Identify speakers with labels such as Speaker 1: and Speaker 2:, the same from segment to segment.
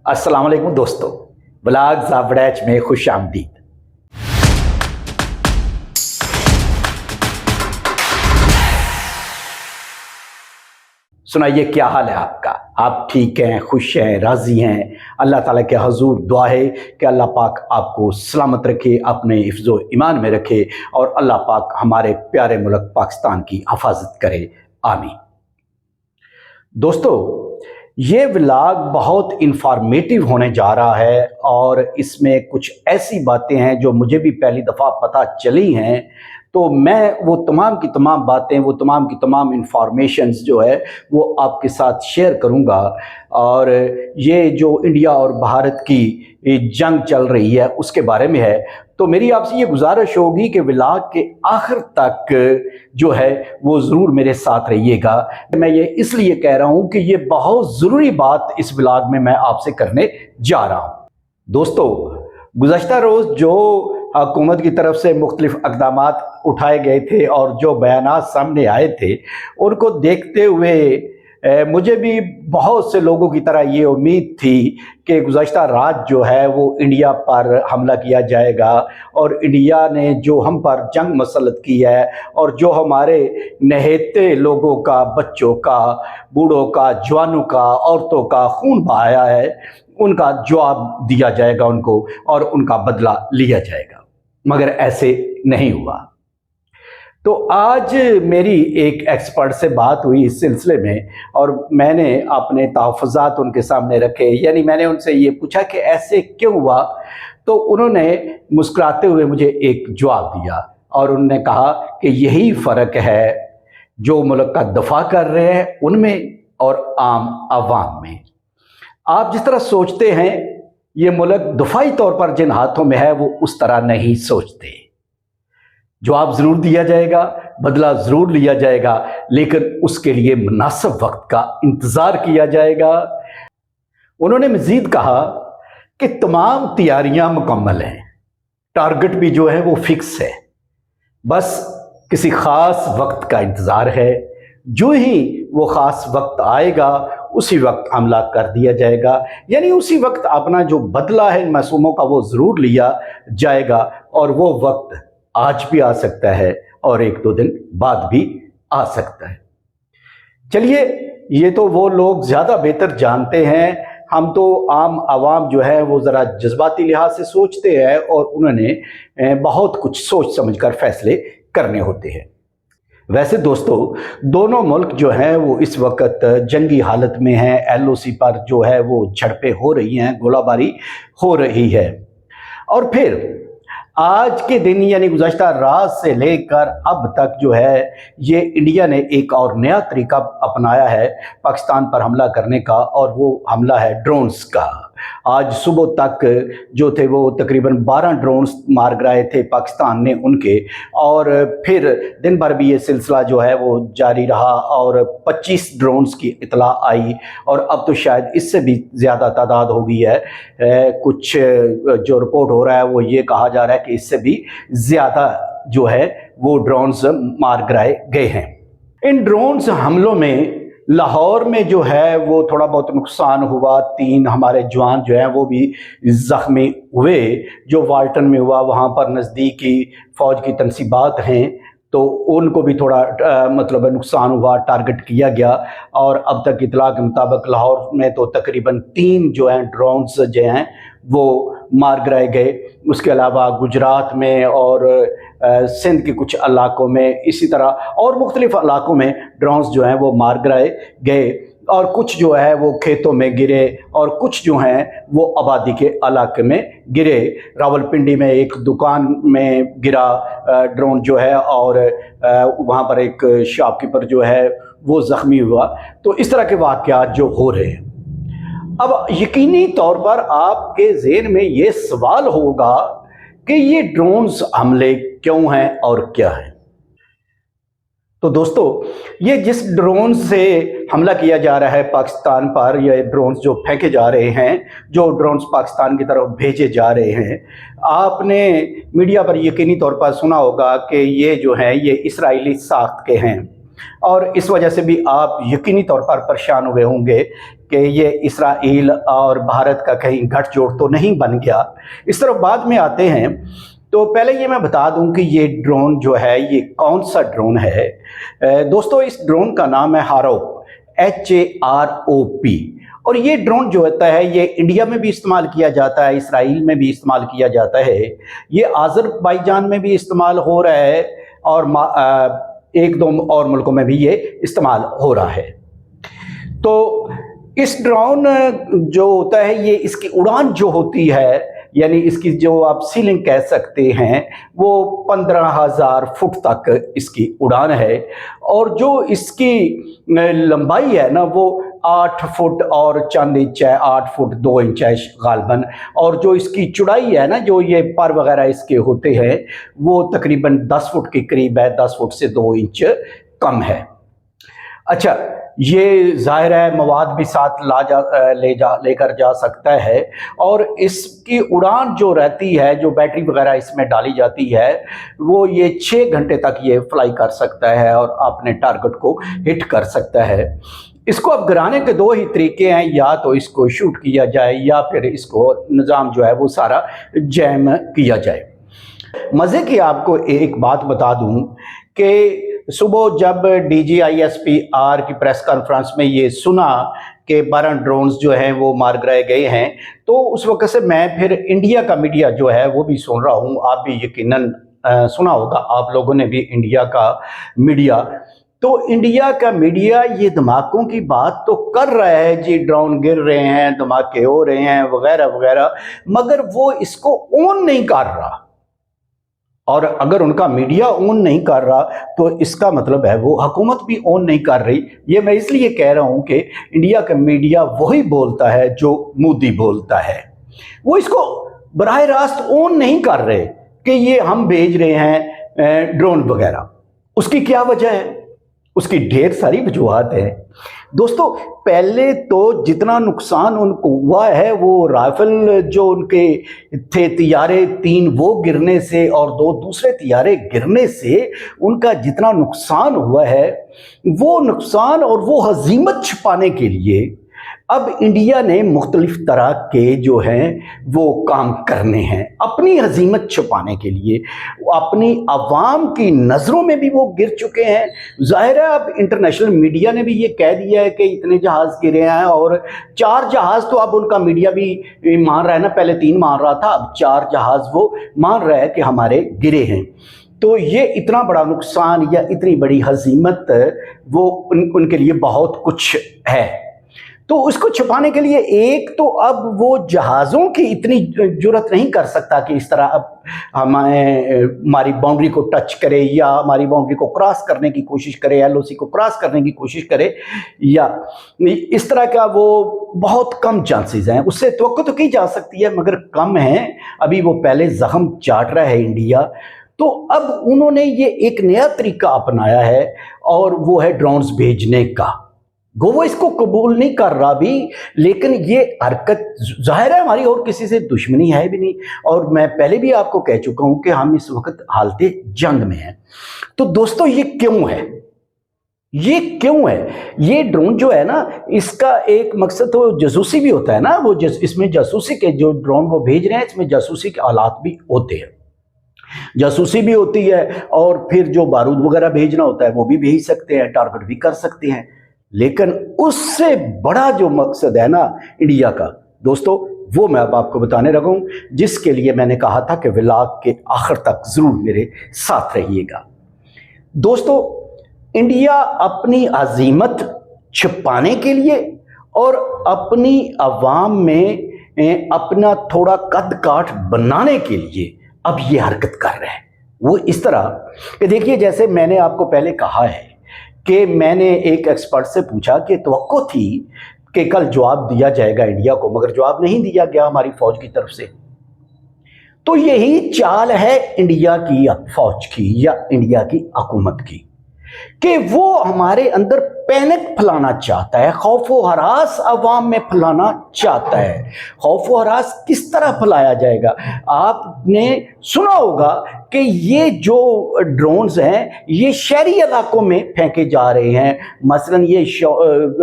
Speaker 1: अस्सलाम वालेकुम दोस्तों, ब्लॉग ज़ाबड़ैच में खुश आमदीद। सुनाइए, क्या हाल है आपका? आप ठीक हैं, खुश हैं, राज़ी हैं? अल्लाह ताला के हजूर दुआ है कि अल्लाह पाक आपको सलामत रखे, अपने हिफ्ज़ो ईमान में रखे और अल्लाह पाक हमारे प्यारे मुल्क पाकिस्तान की हिफाजत करे, आमीन। दोस्तों, ये व्लॉग बहुत इन्फॉर्मेटिव होने जा रहा है और इसमें कुछ ऐसी बातें हैं जो मुझे भी पहली दफ़ा पता चली हैं, तो मैं वो तमाम की तमाम बातें, वो तमाम की तमाम इन्फॉर्मेशंस जो है वो आपके साथ शेयर करूंगा। और ये जो इंडिया और भारत की जंग चल रही है उसके बारे में है, तो मेरी आपसे ये गुजारिश होगी कि व्लॉग के आखिर तक जो है वो ज़रूर मेरे साथ रहिएगा। मैं ये इसलिए कह रहा हूँ कि ये बहुत ज़रूरी बात इस व्लॉग में मैं आपसे करने जा रहा हूँ। दोस्तों, गुज़श्ता रोज़ जो हुकूमत की तरफ से मुख्तलिफ इक़दामात उठाए गए थे और जो बयानात सामने आए थे, उनको देखते हुए मुझे भी बहुत से लोगों की तरह ये उम्मीद थी कि गुज़श्ता रात जो है वो इंडिया पर हमला किया जाएगा और इंडिया ने जो हम पर जंग मसलत की है और जो हमारे नहेते लोगों का, बच्चों का, बूढ़ों का, जवानों का, औरतों का खून बहाया है, उनका जवाब दिया जाएगा उनको और उनका बदला लिया जाएगा। मगर ऐसे नहीं हुआ। तो आज मेरी एक एक्सपर्ट से बात हुई इस सिलसिले में और मैंने अपने तहफ़्फ़ुज़ात उनके सामने रखे, यानी मैंने उनसे ये पूछा कि ऐसे क्यों हुआ, तो उन्होंने मुस्कुराते हुए मुझे एक जवाब दिया और उन्होंने कहा कि यही फ़र्क है जो मुल्क का दफ़ा कर रहे हैं उनमें और आम आवाम में। आप जिस तरह सोचते हैं ये मुल्क दफ़ाई तौर पर जिन हाथों में है वो उस तरह नहीं सोचते। जवाब ज़रूर दिया जाएगा, बदला ज़रूर लिया जाएगा, लेकिन उसके लिए मुनासिब वक्त का इंतज़ार किया जाएगा। उन्होंने मज़ीद कहा कि तमाम तैयारियां मुकम्मल हैं, टारगेट भी जो है वो फिक्स है, बस किसी ख़ास वक्त का इंतज़ार है। जो ही वो ख़ास वक्त आएगा उसी वक्त हमला कर दिया जाएगा, यानी उसी वक्त अपना जो बदला है इन मासूमों का वो ज़रूर लिया जाएगा। और वो वक्त आज भी आ सकता है और एक दो दिन बाद भी आ सकता है। चलिए, ये तो वो लोग ज़्यादा बेहतर जानते हैं, हम तो आम आवाम जो है वो ज़रा जज्बाती लिहाज से सोचते हैं और उन्होंने बहुत कुछ सोच समझ कर फैसले करने होते हैं। वैसे दोस्तों, दोनों मुल्क जो हैं वो इस वक्त जंगी हालत में हैं। LOC पर जो है वो झड़पें हो रही हैं, गोलाबारी हो रही है। और फिर आज के दिन यानी गुज़श्ता रात से लेकर अब तक जो है ये इंडिया ने एक और नया तरीका अपनाया है पाकिस्तान पर हमला करने का, और वो हमला है ड्रोन्स का। आज सुबह तक जो थे वो तकरीबन 12 ड्रोन्स मार गिराए थे पाकिस्तान ने उनके, और फिर दिन भर भी ये सिलसिला जो है वो जारी रहा और 25 ड्रोन्स की इतला आई और अब तो शायद इससे भी ज़्यादा तादाद हो गई है। कुछ जो रिपोर्ट हो रहा है वो ये कहा जा रहा है कि इससे भी ज़्यादा जो है वो ड्रोन्स मार गिराए गए हैं। इन ड्रोन्स हमलों में लाहौर में जो है वो थोड़ा बहुत नुकसान हुआ, 3 हमारे जवान जो हैं वो भी ज़ख्मी हुए। जो वाल्टन में हुआ वहाँ पर नज़दीकी फ़ौज की तनसीबात हैं तो उनको भी थोड़ा मतलब नुकसान हुआ, टारगेट किया गया। और अब तक इतला के मुताबिक लाहौर में तो तकरीबन 3 जो हैं ड्रोन्स जो हैं वो मार गिराए गए। उसके अलावा गुजरात में और सिंध के कुछ इलाकों में, इसी तरह और मुख्तलिफ इलाकों में ड्रोन्स जो हैं वो मार गिराए गए और कुछ जो है वो खेतों में गिरे और कुछ जो हैं वो आबादी के इलाके में गिरे। रावलपिंडी में एक दुकान में गिरा ड्रोन जो है और वहाँ पर एक शॉपकीपर जो है वो ज़ख्मी हुआ। तो इस तरह के वाक़यात जो हो रहे हैं, अब यकीनी तौर पर आपके ज़हन में ये सवाल होगा कि ये ड्रोन्स हमले क्यों हैं और क्या हैं। तो दोस्तों, ये जिस ड्रोन से हमला किया जा रहा है पाकिस्तान पर, ये ड्रोन्स जो फेंके जा रहे हैं, जो ड्रोन्स पाकिस्तान की तरफ भेजे जा रहे हैं, आपने मीडिया पर यकीनी तौर पर सुना होगा कि ये जो हैं ये इसराइली साख्त के हैं। और इस वजह से भी आप यकीनी तौर पर परेशान हुए होंगे कि ये इसराइल और भारत का कहीं गठजोड़ तो नहीं बन गया, इस तरफ बाद में आते हैं। तो पहले ये मैं बता दूं कि ये ड्रोन जो है ये कौन सा ड्रोन है। दोस्तों इस ड्रोन का नाम है हारोप, HAROP। और ये ड्रोन जो होता है ये इंडिया में भी इस्तेमाल किया जाता है, इसराइल में भी इस्तेमाल किया जाता है, ये आज़रबाईजान में भी इस्तेमाल हो रहा है और एक दो और मुल्कों में भी ये इस्तेमाल हो रहा है। तो इस ड्रोन जो होता है ये इसकी उड़ान जो होती है, यानी इसकी जो आप सीलिंग कह सकते हैं, वो 15,000 फुट तक इसकी उड़ान है। और जो इसकी लंबाई है ना वो 8 फुट और चंद इंच है, 8 फुट 2 इंच है गालबन। और जो इसकी चौड़ाई है ना, जो ये पर वगैरह इसके होते हैं, वो तकरीबन 10 फुट के करीब है, 10 फुट से 2 इंच कम है। अच्छा, ये जाहिर है मवाद भी साथ लेकर जा सकता है। और इसकी उड़ान जो रहती है, जो बैटरी वगैरह इसमें डाली जाती है, वो ये 6 घंटे तक ये फ्लाई कर सकता है और अपने टारगेट को हिट कर सकता है। इसको अब गिराने के 2 ही तरीके हैं, या तो इसको शूट किया जाए या फिर इसको निज़ाम जो है वो सारा जैम किया जाए। मज़े की आपको एक बात बता दूं कि सुबह जब DGISPR की प्रेस कॉन्फ्रेंस में ये सुना कि 12 ड्रोन्स जो हैं वो मार गिराए गए हैं, तो उस वक्त से मैं फिर इंडिया का मीडिया जो है वो भी सुन रहा हूँ। आप भी यकीनन सुना होगा, आप लोगों ने भी इंडिया का मीडिया। तो इंडिया का मीडिया ये धमाकों की बात तो कर रहा है जी, ड्रोन गिर रहे हैं, धमाके हो रहे हैं वगैरह वगैरह, मगर वो इसको ऑन नहीं कर रहा। और अगर उनका मीडिया ऑन नहीं कर रहा तो इसका मतलब है वो हुकूमत भी ऑन नहीं कर रही। ये मैं इसलिए कह रहा हूं कि इंडिया का मीडिया वही बोलता है जो मोदी बोलता है, वो इसको बराह रास्त ऑन नहीं कर रहे कि ये हम भेज रहे हैं ड्रोन वगैरह। उसकी क्या वजह है? उसकी ढेर सारी वजूहात है दोस्तों। पहले तो जितना नुकसान उनको हुआ है, वो राइफल जो उनके थे तियारे 3 वो गिरने से और 2 दूसरे तियारे गिरने से उनका जितना नुकसान हुआ है, वो नुकसान और वो हजीमत छिपाने के लिए अब इंडिया ने मुख्तलिफ तरह के जो हैं वो काम करने हैं अपनी हजीमत छुपाने के लिए। अपनी अवाम की नज़रों में भी वो गिर चुके हैं। ज़ाहिर है अब इंटरनेशनल मीडिया ने भी ये कह दिया है कि इतने जहाज़ गिरे हैं, और 4 जहाज़ तो अब उनका मीडिया भी मान रहा है ना, पहले 3 मान रहा था, अब 4 जहाज़ वो मान रहा है कि हमारे गिरे हैं। तो ये इतना बड़ा नुकसान या इतनी बड़ी हजीमत वो उनके लिए बहुत कुछ है। तो उसको छुपाने के लिए एक तो अब वो जहाज़ों की इतनी जुर्रत नहीं कर सकता कि इस तरह अब हमारी बाउंड्री को टच करे या हमारी बाउंड्री को क्रॉस करने की कोशिश करे, LOC को क्रॉस करने की कोशिश करे, या इस तरह का वो बहुत कम चांसेस हैं। उससे तवक्को तो की जा सकती है मगर कम है। अभी वो पहले जख्म चाट रहा है इंडिया। तो अब उन्होंने ये एक नया तरीका अपनाया है और वो है ड्रोन्स भेजने का। वो इसको कबूल नहीं कर रहा भी, लेकिन ये हरकत जाहिर है हमारी और किसी से दुश्मनी है भी नहीं। और मैं पहले भी आपको कह चुका हूं कि हम इस वक्त हालते जंग में हैं। तो दोस्तों ये क्यों है? ये क्यों है? ये ड्रोन जो है ना, इसका एक मकसद तो जासूसी भी होता है ना, वो इसमें जासूसी के जो ड्रोन वो भेज रहे हैं इसमें जासूसी के आलात भी होते हैं, जासूसी भी होती है, और फिर जो बारूद वगैरह भेजना होता है वो भी भेज सकते हैं, टारगेट भी कर सकते हैं। लेकिन उससे बड़ा जो मकसद है ना इंडिया का दोस्तों, वो मैं अब आपको बताने लगा हूं, जिसके लिए मैंने कहा था कि व्लॉग के आखिर तक जरूर मेरे साथ रहिएगा। दोस्तों इंडिया अपनी अजीमत छिपाने के लिए और अपनी अवाम में अपना थोड़ा कद काठ बनाने के लिए अब ये हरकत कर रहे हैं। वो इस तरह कि देखिए, जैसे मैंने आपको पहले कहा है कि मैंने एक एक्सपर्ट से पूछा कि तवक्को थी कि कल जवाब दिया जाएगा इंडिया को, मगर जवाब नहीं दिया गया हमारी फौज की तरफ से। तो यही चाल है इंडिया की फौज की या इंडिया की हुकूमत की کہ وہ ہمارے اندر پینک پھیلانا چاہتا ہے، خوف و ہراس عوام میں پھیلانا چاہتا ہے۔ خوف و ہراس کس طرح پھیلایا جائے گا؟ آپ نے سنا ہوگا کہ یہ جو ڈرونز ہیں یہ شہری علاقوں میں پھینکے جا رہے ہیں، مثلاً یہ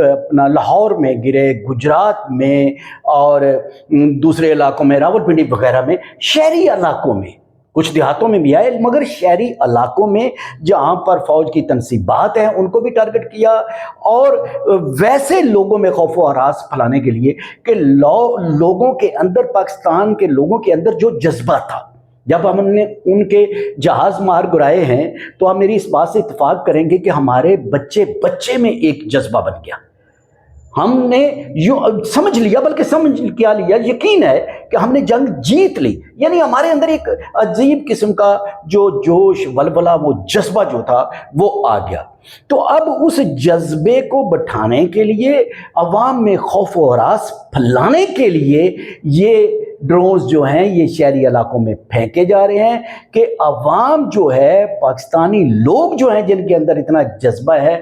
Speaker 1: اپنا لاہور میں گرے، گجرات میں اور دوسرے علاقوں میں، راولپنڈی وغیرہ میں، شہری علاقوں میں، کچھ دیہاتوں میں بھی آئے مگر شہری علاقوں میں جہاں پر فوج کی تنصیبات ہیں ان کو بھی ٹارگٹ کیا، اور ویسے لوگوں میں خوف و ہراس پھیلانے کے لیے کہ لوگوں کے اندر، پاکستان کے لوگوں کے اندر جو جذبہ تھا، جب ہم نے ان کے جہاز مار گرائے ہیں تو آپ میری اس بات سے اتفاق کریں گے کہ ہمارے بچے میں ایک جذبہ بن گیا، ہم نے یوں سمجھ لیا، بلکہ سمجھ کیا لیا، یقین ہے کہ ہم نے جنگ جیت لی، یعنی ہمارے اندر ایک عجیب قسم کا جو جوش ولولہ، وہ جذبہ جو تھا وہ آ گیا۔ تو اب اس جذبے کو بٹھانے کے لیے، عوام میں خوف و ہراس پھیلانے کے لیے یہ ڈرونز جو ہیں یہ شہری علاقوں میں پھینکے جا رہے ہیں کہ عوام جو ہے، پاکستانی لوگ جو ہیں جن کے اندر اتنا جذبہ ہے،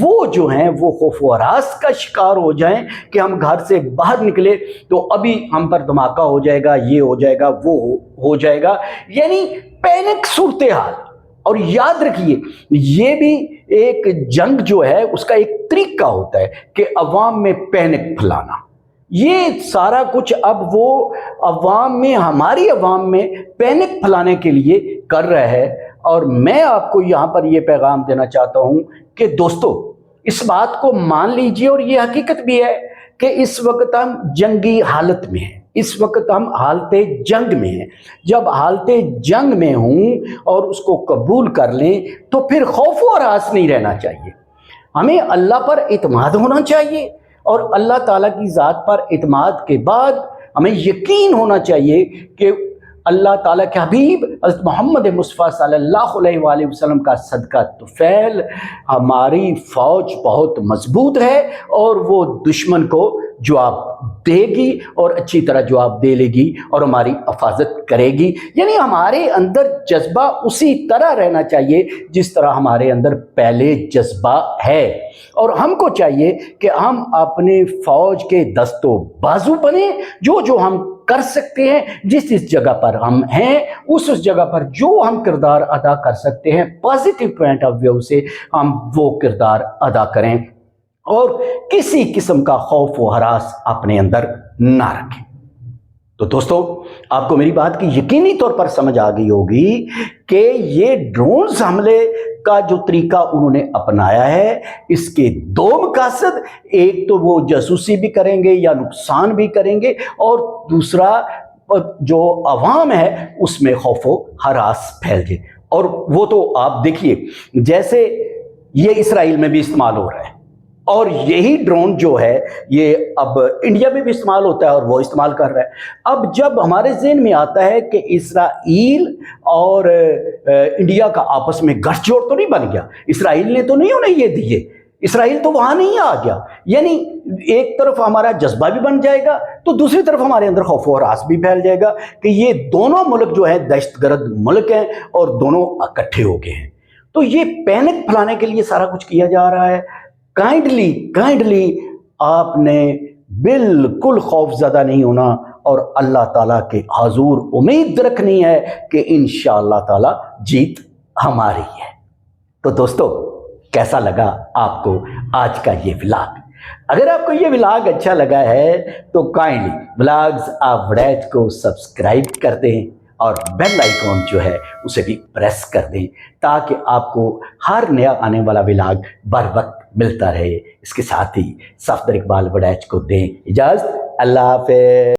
Speaker 1: وہ جو ہیں وہ خوف و ہراس کا شکار ہو جائیں کہ ہم گھر سے باہر نکلے تو ابھی ہم پر دھماکہ ہو جائے گا، یہ ہو جائے گا، وہ ہو جائے گا، یعنی پینک صورتحال۔ اور یاد رکھیے یہ بھی ایک جنگ جو ہے اس کا ایک طریقہ ہوتا ہے کہ عوام میں پینک پھیلانا، یہ سارا کچھ اب وہ عوام میں، ہماری عوام میں پینک پھیلانے کے لیے کر رہا ہے۔ اور میں آپ کو یہاں پر یہ پیغام دینا چاہتا ہوں کہ دوستو اس بات کو مان لیجئے، اور یہ حقیقت بھی ہے کہ اس وقت ہم جنگی حالت میں ہیں، اس وقت ہم حالت جنگ میں ہیں۔ جب حالت جنگ میں ہوں اور اس کو قبول کر لیں تو پھر خوف و ہراس نہیں رہنا چاہیے، ہمیں اللہ پر اعتماد ہونا چاہیے، اور اللہ تعالیٰ کی ذات پر اعتماد کے بعد ہمیں یقین ہونا چاہیے کہ اللہ تعالیٰ کے حبیب حضرت محمد مصطفیٰ صلی اللہ علیہ وآلہ وسلم کا صدقہ طفیل ہماری فوج بہت مضبوط ہے، اور وہ دشمن کو جواب دے گی اور اچھی طرح جواب دے لے گی اور ہماری حفاظت کرے گی۔ یعنی ہمارے اندر جذبہ اسی طرح رہنا چاہیے جس طرح ہمارے اندر پہلے جذبہ ہے، اور ہم کو چاہیے کہ ہم اپنے فوج کے دست و بازو بنیں، جو ہم کر سکتے ہیں، جس جگہ پر ہم ہیں اس جگہ پر جو ہم کردار ادا کر سکتے ہیں، پازیٹیو پوائنٹ آف ویو سے ہم وہ کردار ادا کریں، اور کسی قسم کا خوف و ہراس اپنے اندر نہ رکھیں۔ تو دوستو آپ کو میری بات کی یقینی طور پر سمجھ آ گئی ہوگی کہ یہ ڈرونز حملے کا جو طریقہ انہوں نے اپنایا ہے، اس کے دو مقاصد، ایک تو وہ جاسوسی بھی کریں گے یا نقصان بھی کریں گے، اور دوسرا جو عوام ہے اس میں خوف و ہراس پھیل جائے۔ اور وہ تو آپ دیکھیے جیسے یہ اسرائیل میں بھی استعمال ہو رہا ہے، اور یہی ڈرون جو ہے یہ اب انڈیا میں بھی استعمال ہوتا ہے اور وہ استعمال کر رہا ہے۔ اب جب ہمارے ذہن میں آتا ہے کہ اسرائیل اور انڈیا کا آپس میں گٹھ جوڑ تو نہیں بن گیا، اسرائیل نے تو نہیں انہیں یہ دیے، اسرائیل تو وہاں نہیں آ گیا، یعنی ایک طرف ہمارا جذبہ بھی بن جائے گا تو دوسری طرف ہمارے اندر خوف و ہراس بھی پھیل جائے گا کہ یہ دونوں ملک جو ہیں دہشت گرد ملک ہیں اور دونوں اکٹھے ہو گئے ہیں۔ تو یہ پینک پھیلانے کے لیے سارا کچھ کیا جا رہا ہے۔ کائنڈلی آپ نے بالکل خوف زدہ نہیں ہونا اور اللہ تعالیٰ کے حضور امید رکھنی ہے کہ انشاءاللہ تعالیٰ جیت ہماری ہے۔ تو دوستو کیسا لگا آپ کو آج کا یہ ولاگ؟ اگر آپ کو یہ ولاگ اچھا لگا ہے تو کائنڈلی ولاگز آف وڈیج کو سبسکرائب کر دیں اور بیل آئیکن جو ہے اسے بھی پریس کر دیں تاکہ آپ کو ہر نیا آنے والا ولاگ بر وقت ملتا رہے۔ اس کے ساتھ ہی صفدر اقبال وڈیج کو دیں اجازت۔ اللہ حافظ۔